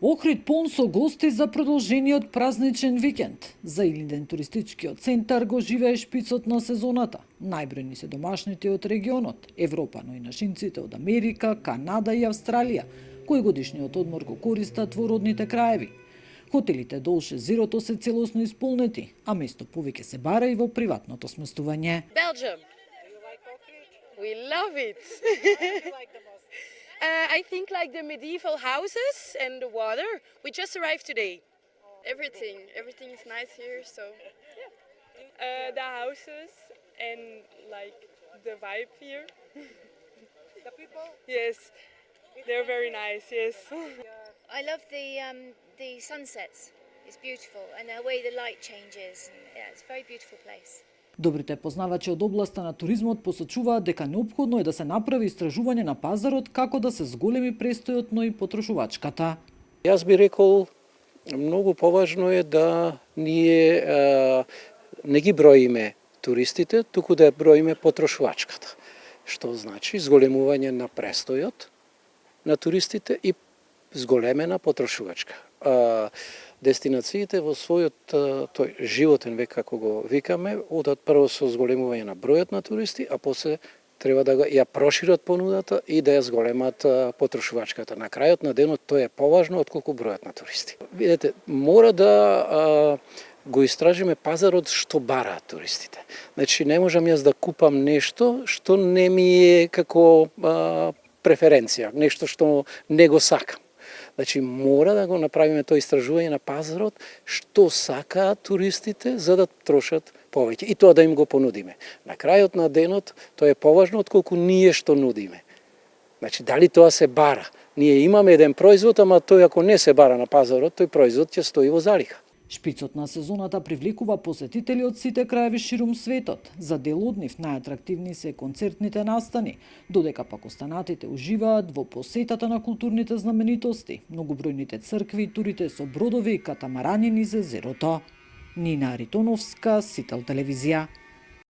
Охрид полн со гости за продолжениот празничен викенд. За Илинден туристичкиот центар го живее шпицот на сезоната. Најбројни се домашните од регионот, Европа, но и нашинците од Америка, Канада и Австралија, кои годишниот одмор го користат во родните краеви. Хотелите долше зирото се целосно исполнети, а место повеќе се бара и во приватното сместување. Belgium. We love it. I think like the medieval houses and the water. We just arrived today. Everything is nice here, so yeah. The houses and like the vibe here. The people? Yes, they're very nice. Yes. I love the sunsets. It's beautiful, and the way the light changes. Yeah, it's a very beautiful place. Добрите познавачи од областа на туризмот посочуваат дека неопходно е да се направи истражување на пазарот како да се зголеми престојот, но и потрошувачката. Јас би рекол, многу поважно е да ние не ги броиме туристите, туку да ја броиме потрошувачката. Што значи зголемување на престојот на туристите и зголемена потрошувачка. Дестинациите во својот тој животен век, како го викаме, одат прво со зголемување на бројот на туристи, а после треба да ја прошират понудата и да ја зголемат потрошувачката. На крајот на денот тоа е поважно отколку бројот на туристи. Видете, мора да го истражиме пазарот што бараат туристите. Значи, не можам јас да купам нешто што не ми е како преференција, нешто што не го сакам. Значи, мора да го направиме тоа истражување на пазарот, што сакаат туристите за да трошат повеќе и тоа да им го понудиме. На крајот на денот тоа е поважно отколку ние што нудиме. Значи, дали тоа се бара? Ние имаме еден производ, ама тој ако не се бара на пазарот, тој производ ќе стои во залиха. Шпицот на сезоната привлекува посетители од сите краеви ширум светот. За дел од нив најатрактивни се концертните настани, додека пак останатите уживаат во посетата на културните знаменитости, многобројните цркви и турите со бродови и катамарани низ езерото. Нина Аритоновска, Сител телевизија.